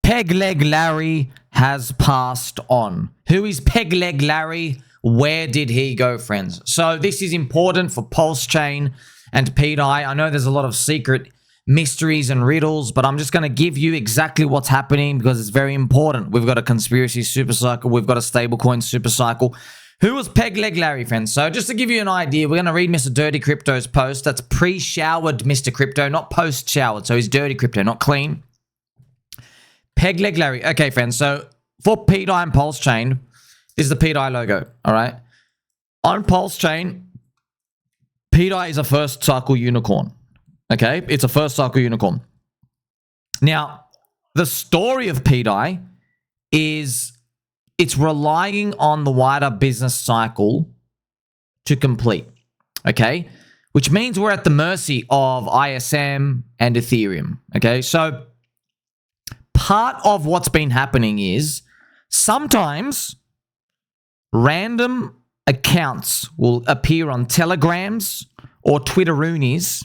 PegLegLarry has passed on. Who is PegLegLarry? Where did he go, friends? So this is important for PulseChain and pDAI. I know there's a lot of secret mysteries and riddles, but I'm just going to give you exactly what's happening because it's very important. We've got a conspiracy super cycle. We've got a stablecoin super cycle. Who was PegLegLarry, friends? So just to give you an idea, we're going to read Mr. Dirty Crypto's post. That's pre-showered Mr. Crypto, not post-showered. So he's dirty crypto, not clean. PegLegLarry. Okay, friends. So for pDAI and PulseChain, this is the pDAI logo, all right? On PulseChain, pDAI is a first cycle unicorn, okay? It's a first cycle unicorn. Now, the story of pDAI is it's relying on the wider business cycle to complete, okay? Which means we're at the mercy of ISM and Ethereum, okay? So part of what's been happening is sometimes random accounts will appear on Telegrams or Twitteroonies.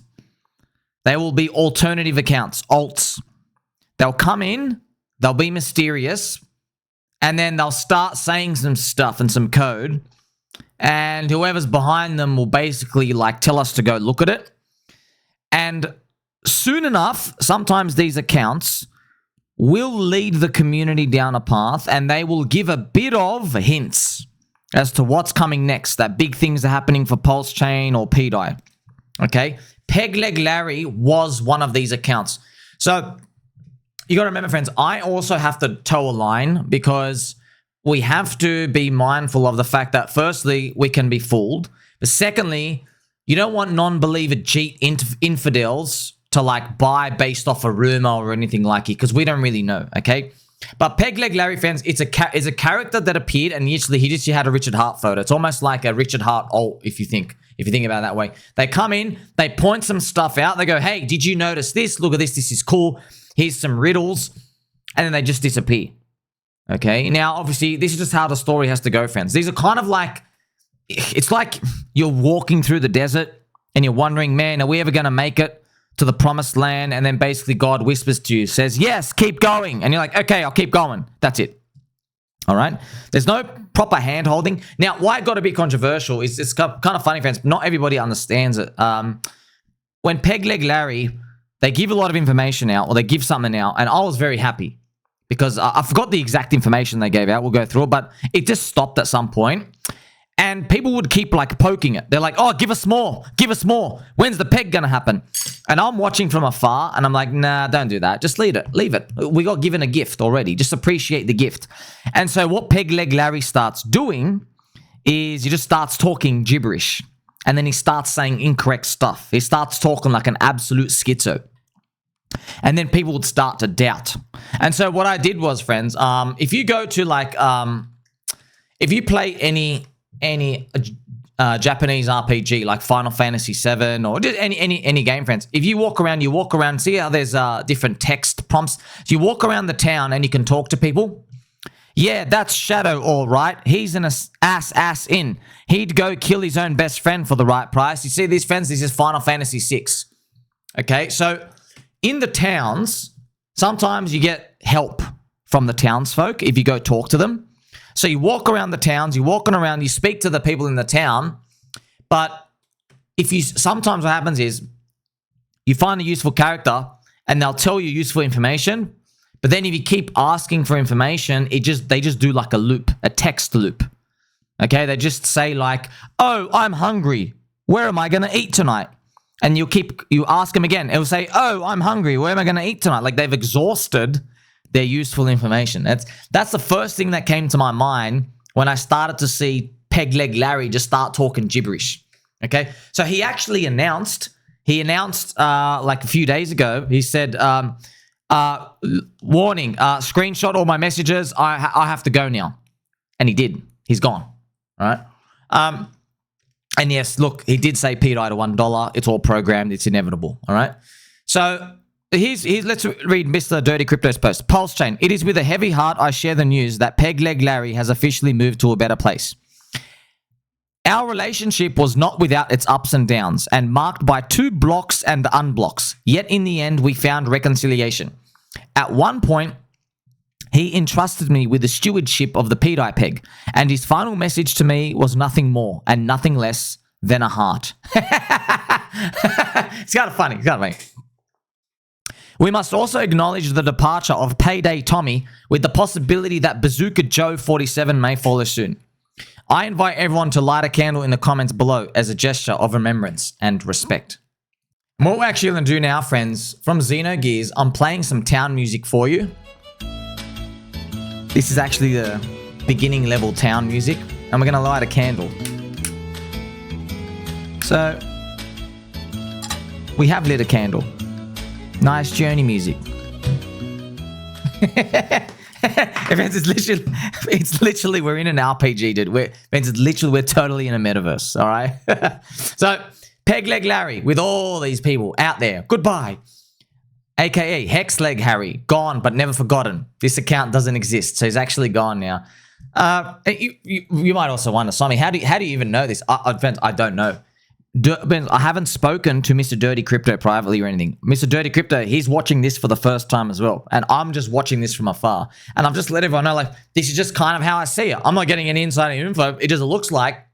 They will be alternative accounts, alts. They'll come in, they'll be mysterious, and then they'll start saying some stuff and some code, and whoever's behind them will basically like tell us to go look at it. And soon enough, sometimes these accounts will lead the community down a path, and they will give a bit of hints as to what's coming next, that big things are happening for PulseChain or pDAI. Okay? PegLegLarry was one of these accounts. So you got to remember, friends, I also have to toe a line because we have to be mindful of the fact that firstly, we can be fooled. But secondly, you don't want non-believer cheat infidels to like buy based off a rumor or anything like it, because we don't really know, okay? But PegLegLarry, fans, it's a character that appeared, and usually he just had a Richard Hart photo. It's almost like a Richard Hart alt, if you think about it that way. They come in, they point some stuff out, they go, hey, did you notice this? Look at this, this is cool. Here's some riddles, and then they just disappear. Okay, now obviously this is just how the story has to go, friends. These are kind of like, it's like you're walking through the desert and you're wondering, man, are we ever going to make it to the promised land? And then basically God whispers to you, says, yes, keep going. And you're like, okay, I'll keep going. That's it. All right. There's no proper hand holding. Now, why it got a bit controversial is it's kind of funny, friends. Not everybody understands it. When PegLegLarry, they give a lot of information out, or they give something out, and I was very happy because I forgot the exact information they gave out. We'll go through it, but it just stopped at some point. And people would keep like poking it. They're like, oh, give us more. Give us more. When's the peg going to happen? And I'm watching from afar and I'm like, nah, don't do that. Just leave it. Leave it. We got given a gift already. Just appreciate the gift. And so what PegLegLarry starts doing is he just starts talking gibberish. And then he starts saying incorrect stuff. He starts talking like an absolute schizo. And then people would start to doubt. And so what I did was, friends, if you go to like, if you play any Japanese RPG like Final Fantasy 7 or just any game, friends, if you walk around, see how there's different text prompts. So you walk around the town and you can talk to people. Yeah, that's Shadow, all right. He's an ass in. He'd go kill his own best friend for the right price. You see these, friends? This is Final Fantasy 6. Okay, so in the towns, sometimes you get help from the townsfolk if you go talk to them. So you walk around the towns, you're walking around, you speak to the people in the town, but sometimes what happens is you find a useful character and they'll tell you useful information, but then if you keep asking for information, they just do like a loop, a text loop. Okay, they just say like, oh, I'm hungry. Where am I going to eat tonight? And you ask them again. It will say, oh, I'm hungry. Where am I going to eat tonight? Like they've exhausted their useful information. That's the first thing that came to my mind when I started to see PegLegLarry just start talking gibberish. Okay, so he actually announced like a few days ago, he said, warning, screenshot all my messages. I have to go now. And he did. He's gone. All right. And yes, look, he did say pDAI to $1. It's all programmed. It's inevitable. All right. So let's read Mr. Dirty Crypto's post. PulseChain. It is with a heavy heart I share the news that PegLegLarry has officially moved to a better place. Our relationship was not without its ups and downs and marked by 2 blocks and unblocks. Yet in the end, we found reconciliation. At one point, He entrusted me with the stewardship of the pDAI peg, and his final message to me was nothing more and nothing less than a heart. It's kind of funny. It's kind of funny. We must also acknowledge the departure of Payday Tommy with the possibility that Bazooka Joe 47 may follow soon. I invite everyone to light a candle in the comments below as a gesture of remembrance and respect. And what we're actually going to do now, friends, from Xenogears, I'm playing some town music for you. This is actually the beginning level town music, and we're going to light a candle. So, we have lit a candle. Nice journey music. It's literally, we're in an RPG, dude. We're totally in a metaverse, all right? So, PegLegLarry with all these people out there. Goodbye. AKA Hexleg Harry, gone but never forgotten. This account doesn't exist, so he's actually gone now. You might also wonder, Sommi, how do you even know this? Friends, I don't know. I haven't spoken to Mr. Dirty Crypto privately or anything. Mr. Dirty Crypto, he's watching this for the first time as well. And I'm just watching this from afar. And I've just let everyone know, like, this is just kind of how I see it. I'm not getting any insider info. It just looks like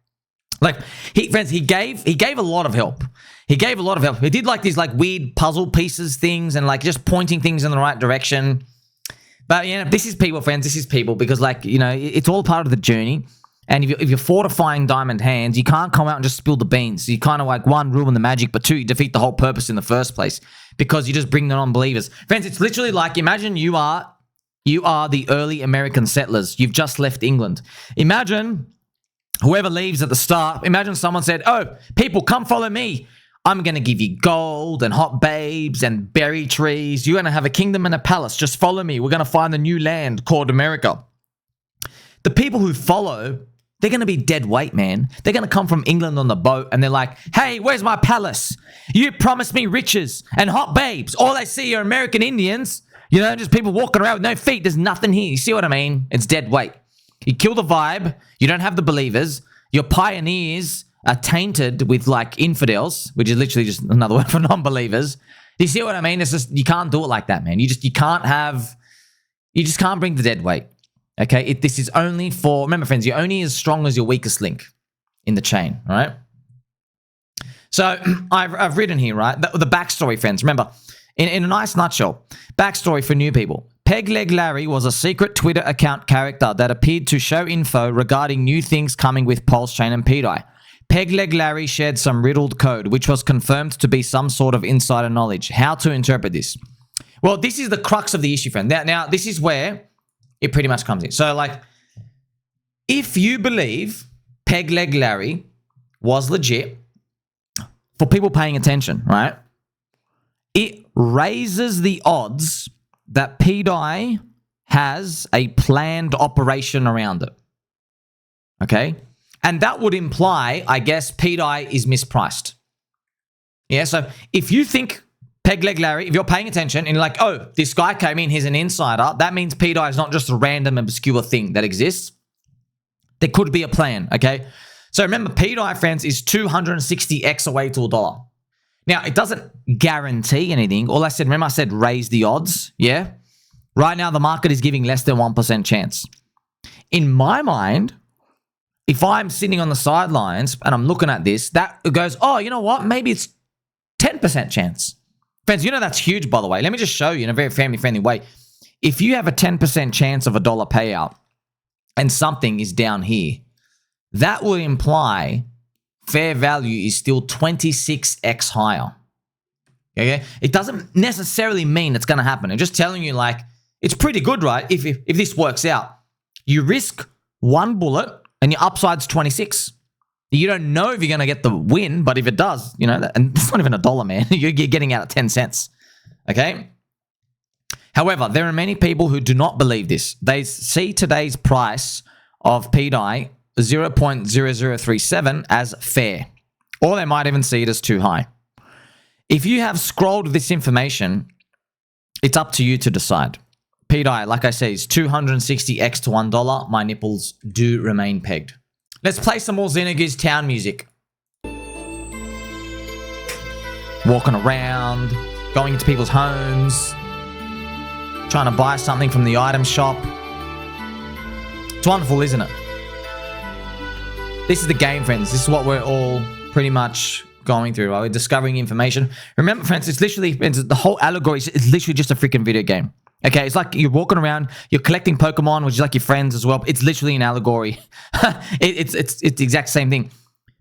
he gave a lot of help. He gave a lot of help. He did like these like weird puzzle pieces things and like just pointing things in the right direction. But yeah, this is people, friends. This is people because like, you know, it's all part of the journey. And if you're fortifying diamond hands, you can't come out and just spill the beans. You kind of like, one, ruin the magic, but two, you defeat the whole purpose in the first place because you just bring the non-believers. Friends, it's literally like, imagine you are the early American settlers. You've just left England. Imagine whoever leaves at the start, imagine someone said, oh, people, come follow me. I'm going to give you gold and hot babes and berry trees. You're going to have a kingdom and a palace. Just follow me. We're going to find the new land called America. The people who follow, they're going to be dead weight, man. They're going to come from England on the boat and they're like, hey, where's my palace? You promised me riches and hot babes. All I see are American Indians. You know, just people walking around with no feet. There's nothing here. You see what I mean? It's dead weight. You kill the vibe. You don't have the believers. Your pioneers are tainted with like infidels, which is literally just another word for non-believers. You see what I mean? It's just, you can't do it like that, man. You just can't bring the dead weight. Okay, this is only for, remember friends, you're only as strong as your weakest link in the chain, all right? So I've written here, right, the backstory, friends. Remember, in a nice nutshell, backstory for new people. PegLegLarry was a secret Twitter account character that appeared to show info regarding new things coming with PulseChain and pDAI. PegLegLarry shared some riddled code, which was confirmed to be some sort of insider knowledge. How to interpret this? Well, this is the crux of the issue, friend. Now this is where it pretty much comes in. So, like, if you believe PegLegLarry was legit, for people paying attention, right, it raises the odds that pDAI has a planned operation around it. Okay? And that would imply, I guess, pDAI is mispriced. Yeah, so if you think PegLegLarry, if you're paying attention and you're like, oh, this guy came in, he's an insider, that means pDAI is not just a random obscure thing that exists. There could be a plan, okay? So remember, pDAI, friends, is 260x away to $1. Now, it doesn't guarantee anything. All I said, remember I said raise the odds, yeah? Right now, the market is giving less than 1% chance. In my mind, if I'm sitting on the sidelines and I'm looking at this, that goes, oh, you know what? Maybe it's 10% chance. Friends, you know that's huge, by the way. Let me just show you in a very family-friendly way. If you have a 10% chance of $1 payout and something is down here, that will imply fair value is still 26x higher. Okay? It doesn't necessarily mean it's going to happen. I'm just telling you, like, it's pretty good, right? If this works out. You risk one bullet and your upside's 26. You don't know if you're going to get the win, but if it does, you know, and it's not even $1, man. You're getting out at 10 cents. Okay? However, there are many people who do not believe this. They see today's price of pDAI 0.0037 as fair, or they might even see it as too high. If you have scrolled this information, it's up to you to decide. pDAI, like I say, is 260x to $1. My nipples do remain pegged. Let's play some more Xenogears town music. Walking around, going into people's homes. trying to buy something from the item shop. It's wonderful, isn't it? This is the game, friends. This is what we're all pretty much going through, right? We're discovering information. Remember, friends, it's literally, the whole allegory is literally just a freaking video game. Okay, it's like you're walking around, you're collecting Pokemon, which is like your friends as well. It's literally an allegory. it's the exact same thing.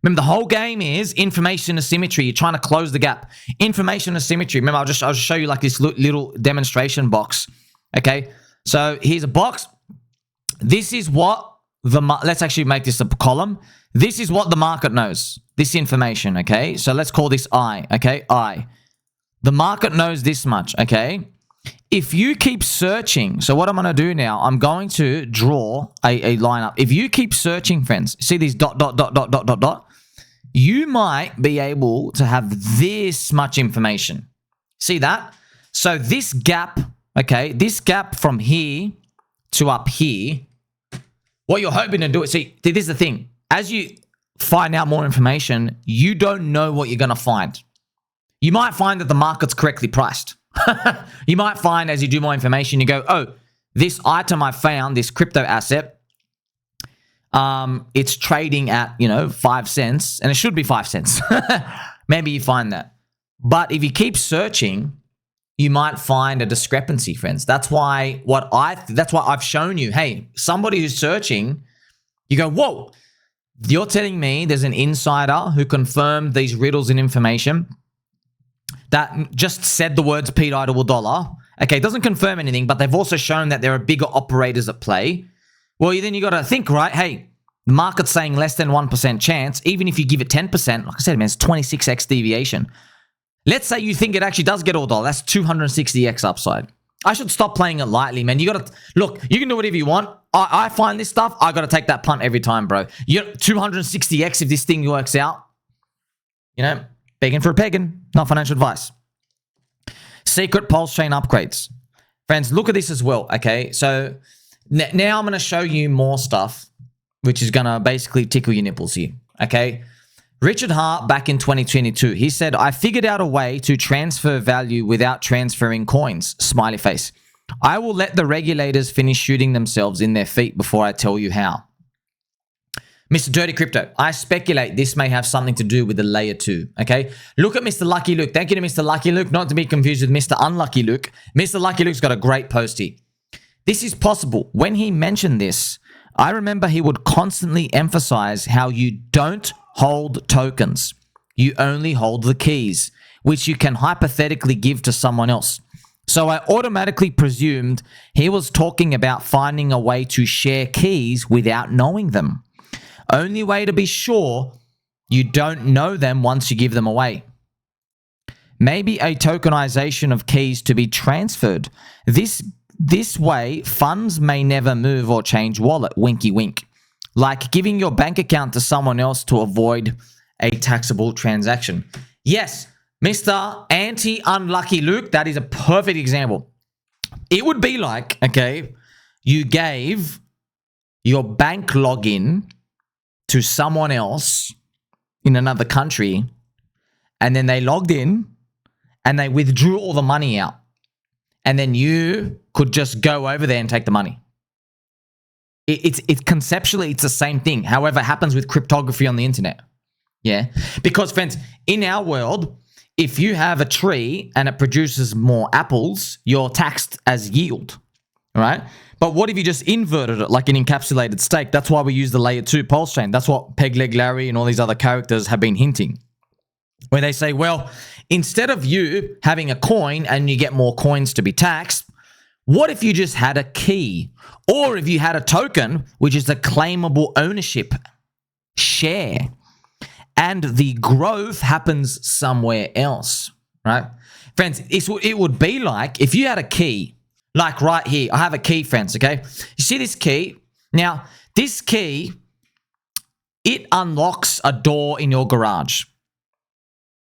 Remember, the whole game is information asymmetry. You're trying to close the gap. Information asymmetry. Remember, I'll just show you like this little demonstration box. Okay, so here's a box. This is what let's actually make this a column. This is what the market knows. This information, okay? So let's call this I, okay? I. The market knows this much, okay? If you keep searching, so what I'm going to do now, I'm going to draw a lineup. If you keep searching, friends, see these dot, you might be able to have this much information. See that? So this gap, okay, this gap from here to up here, what you're hoping to do is, see, this is the thing. As you find out more information, you don't know what you're going to find. You might find that the market's correctly priced. You might find as you do more information, you go, oh, this item I found, this crypto asset, it's trading at, 5 cents, and it should be 5 cents. Maybe you find that. But if you keep searching, you might find a discrepancy, friends. That's why I've shown you, hey, somebody who's searching, you go, whoa, you're telling me there's an insider who confirmed these riddles and information that just said the words pDAI to a dollar. Okay, it doesn't confirm anything, but they've also shown that there are bigger operators at play. Well, then you got to think, right? Hey, the market's saying less than 1% chance. Even if you give it 10%, like I said, man, it's 26x deviation. Let's say you think it actually does get all dollar. That's 260x upside. I should stop playing it lightly, man. You got to, look, you can do whatever you want. I find this stuff, I got to take that punt every time, bro. You're 260x if this thing works out. Begging for a pegging, not financial advice. Secret PulseChain upgrades. Friends, look at this as well, okay? So now I'm going to show you more stuff, which is going to basically tickle your nipples here, okay? Richard Hart, back in 2022, he said, I figured out a way to transfer value without transferring coins, smiley face. I will let the regulators finish shooting themselves in their feet before I tell you how. Mr. Dirty Crypto, I speculate this may have something to do with the layer 2, okay? Look at Mr. Lucky Luke. Thank you to Mr. Lucky Luke, not to be confused with Mr. Unlucky Luke. Mr. Lucky Luke's got a great post here. This is possible. When he mentioned this, I remember he would constantly emphasize how you don't hold tokens. You only hold the keys, which you can hypothetically give to someone else. So I automatically presumed he was talking about finding a way to share keys without knowing them. Only way to be sure you don't know them once you give them away. Maybe a tokenization of keys to be transferred. This way, funds may never move or change wallet, winky wink. Like giving your bank account to someone else to avoid a taxable transaction. Yes, Mr. Anti-Unlucky Luke, that is a perfect example. It would be like, okay, you gave your bank login to someone else in another country, and then they logged in and they withdrew all the money out. And then you could just go over there and take the money. It's conceptually, it's the same thing. However, it happens with cryptography on the internet. Yeah. Because, friends, in our world, if you have a tree and it produces more apples, you're taxed as yield, right? But what if you just inverted it like an encapsulated stake? That's why we use the layer 2 PulseChain. That's what PegLegLarry and all these other characters have been hinting. Where they say, well, instead of you having a coin and you get more coins to be taxed, what if you just had a key? Or if you had a token, which is a claimable ownership share, and the growth happens somewhere else, right? Friends, it would be like if you had a key, like right here. I have a key, friends, okay? You see this key? Now, this key, it unlocks a door in your garage.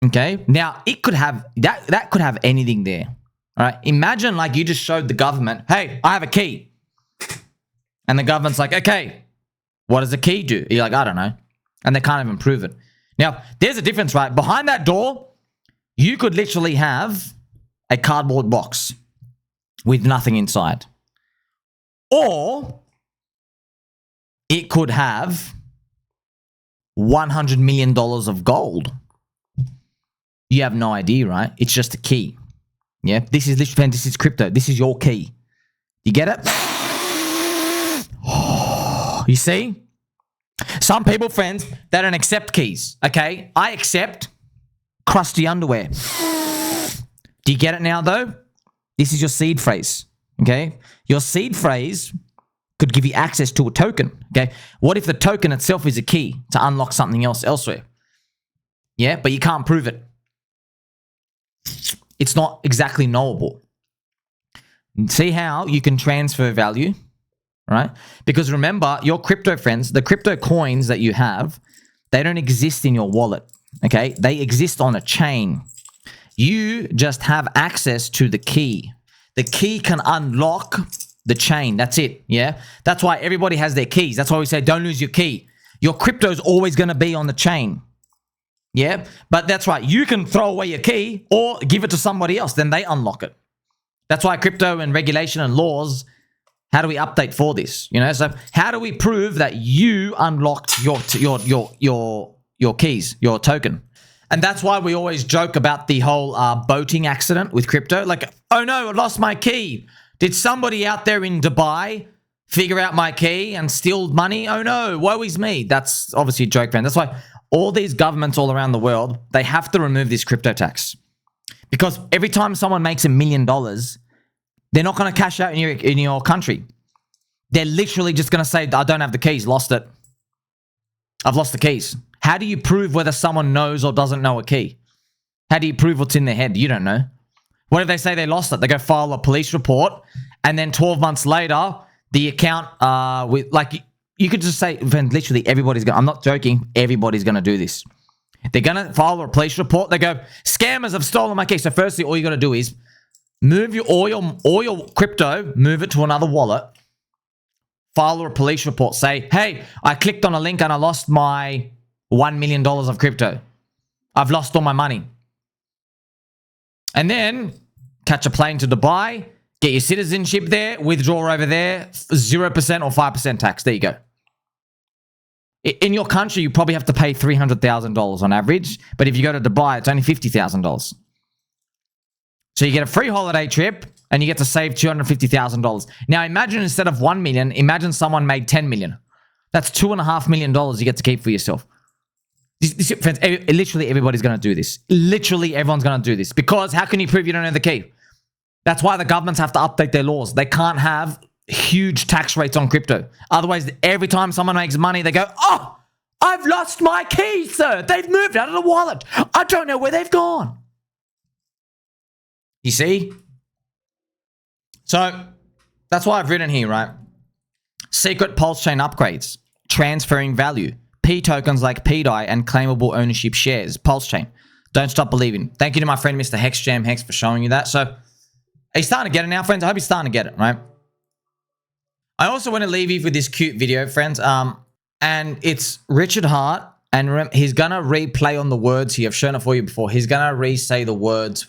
Okay? Now, it could have, that could have anything there. All right? Imagine like you just showed the government, hey, I have a key. And the government's like, okay, what does the key do? You're like, I don't know. And they can't even prove it. Now, there's a difference, right? Behind that door, you could literally have a cardboard box. with nothing inside. Or it could have $100 million of gold. You have no idea, right? It's just a key. Yeah, this is literally, this is crypto. This is your key. You get it? You see? Some people, friends, they don't accept keys, okay? I accept crusty underwear. Do you get it now, though? This is your seed phrase, okay? Your seed phrase could give you access to a token, okay? What if the token itself is a key to unlock something else elsewhere? Yeah, but you can't prove it. It's not exactly knowable. See how you can transfer value, right? Because remember, your crypto friends, the crypto coins that you have, they don't exist in your wallet, okay? They exist on a chain. You just have access to the key. The key can unlock the chain. That's it, yeah? That's why everybody has their keys. That's why we say don't lose your key. Your crypto is always going to be on the chain. Yeah, but that's right. You can throw away your key or give it to somebody else. Then they unlock it. That's why crypto and regulation and laws, how do we update for this? You know, so how do we prove that you unlocked your keys, your token? And that's why we always joke about the whole boating accident with crypto. Like, oh no, I lost my key. Did somebody out there in Dubai figure out my key and steal money? Oh no, woe is me. That's obviously a joke, friend. That's why all these governments all around the world, they have to remove this crypto tax. Because every time someone makes $1 million, they're not going to cash out in your country. They're literally just going to say, I don't have the keys, lost it. I've lost the keys. How do you prove whether someone knows or doesn't know a key? How do you prove what's in their head? You don't know. What if they say they lost it? They go file a police report, and then 12 months later, the account, you could just say, literally everybody's going to, I'm not joking, everybody's going to do this. They're going to file a police report. They go, scammers have stolen my key. So firstly, all you got to do is move all your crypto, move it to another wallet, file a police report. Say, hey, I clicked on a link and I lost my $1 million of crypto. I've lost all my money. And then catch a plane to Dubai, get your citizenship there, withdraw over there, 0% or 5% tax. There you go. In your country, you probably have to pay $300,000 on average. But if you go to Dubai, it's only $50,000. So you get a free holiday trip and you get to save $250,000. Now imagine instead of 1 million, imagine someone made 10 million. That's $2.5 million you get to keep for yourself. Friends, literally everybody's going to do this. Literally everyone's going to do this. Because how can you prove you don't have the key? That's why the governments have to update their laws. They can't have huge tax rates on crypto. Otherwise, every time someone makes money, they go, oh, I've lost my keys, sir. They've moved out of the wallet. I don't know where they've gone. You see? So that's why I've written here, right? Secret PulseChain upgrades, transferring value, P tokens like pDAI and claimable ownership shares, PulseChain. Don't stop believing. Thank you to my friend, Mr. HexJam Hex, for showing you that. So are you starting to get it now, friends? I hope you're starting to get it, right? I also want to leave you with this cute video, friends. And it's Richard Hart, and he's going to replay on the words here. I've shown it for you before. He's going to re-say the words,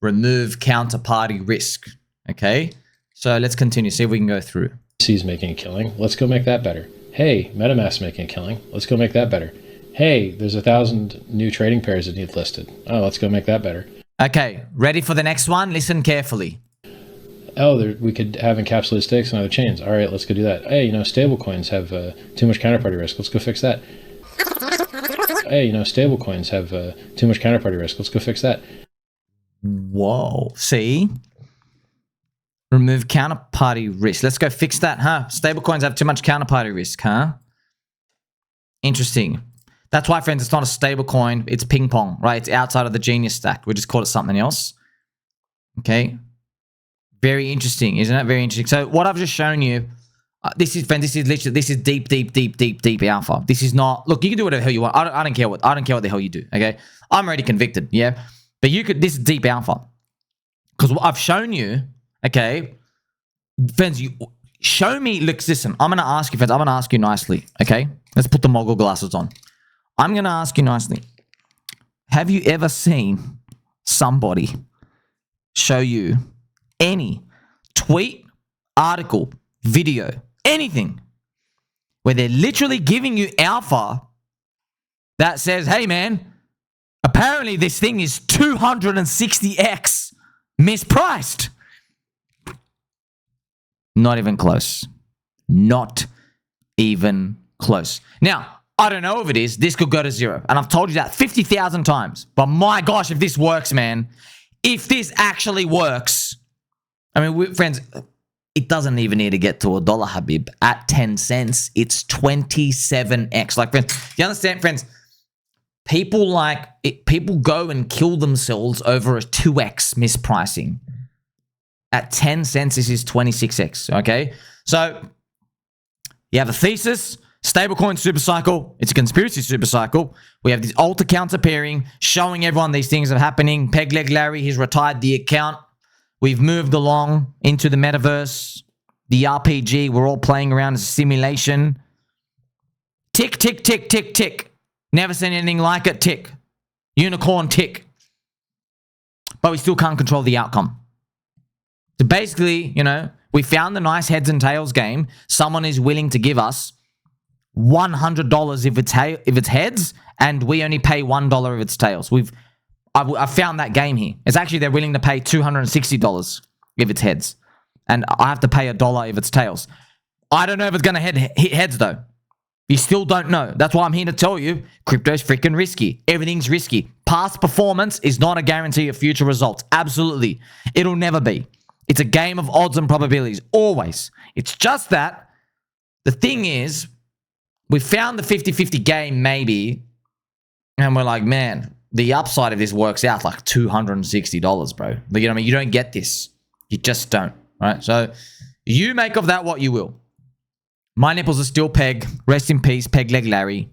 remove counterparty risk. Okay? So let's continue. See if we can go through. C's making a killing. Let's go make that better. Hey, MetaMask making a killing. Let's go make that better. Hey, there's 1,000 new trading pairs that need listed. Oh, let's go make that better. Okay, ready for the next one? Listen carefully. Oh, we could have encapsulated stakes on other chains. All right, let's go do that. Hey, stable coins have too much counterparty risk. Let's go fix that. Hey, stable coins have too much counterparty risk. Let's go fix that. Whoa, see? Remove counterparty risk. Let's go fix that, huh? Stable coins have too much counterparty risk, huh? Interesting. That's why, friends, it's not a stable coin. It's ping pong, right? It's outside of the Genius stack. We just call it something else. Okay. Very interesting, isn't it? Very interesting. So what I've just shown you, this is literally, this is deep alpha. This is not, look, you can do whatever the hell you want. I don't care what the hell you do, okay? I'm already convicted, yeah? But this is deep alpha. Because what I've shown you, okay, friends, show me, look, listen, I'm going to ask you, friends, I'm going to ask you nicely, okay? Let's put the mogul glasses on. I'm going to ask you nicely. Have you ever seen somebody show you any tweet, article, video, anything where they're literally giving you alpha that says, hey man, apparently this thing is 260x mispriced. Not even close. Not even close. Now, I don't know if it is. This could go to zero. And I've told you that 50,000 times. But my gosh, if this works, man. If this actually works. I mean, friends, it doesn't even need to get to $1, Habib. At 10 cents, it's 27x. Like, friends, do you understand, friends? People go and kill themselves over a 2x mispricing. At 10 cents, this is 26x, okay? So, you have a thesis, stablecoin supercycle. It's a conspiracy supercycle. We have these alt accounts appearing, showing everyone these things are happening. PegLegLarry, he's retired the account. We've moved along into the metaverse, the RPG. We're all playing around as a simulation. Tick, tick, tick, tick, tick. Never seen anything like it. Tick. Unicorn tick. But we still can't control the outcome. So basically, you know, we found the nice heads and tails game. Someone is willing to give us $100 if it's heads, and we only pay $1 if it's tails. I found that game here. It's actually they're willing to pay $260 if it's heads, and I have to pay $1 if it's tails. I don't know if it's going to hit heads though. You still don't know. That's why I'm here to tell you, crypto's freaking risky. Everything's risky. Past performance is not a guarantee of future results. Absolutely. It'll never be. It's a game of odds and probabilities. Always. It's just that the thing is, we found the 50-50 game maybe, and we're like, man, the upside of this works out like $260, bro. You know what I mean? You don't get this. You just don't. Right? So you make of that what you will. My nipples are still Peg. Rest in peace, PegLegLarry.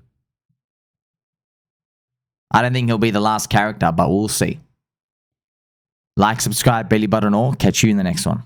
I don't think he'll be the last character, but we'll see. Like, subscribe, belly button all. Catch you in the next one.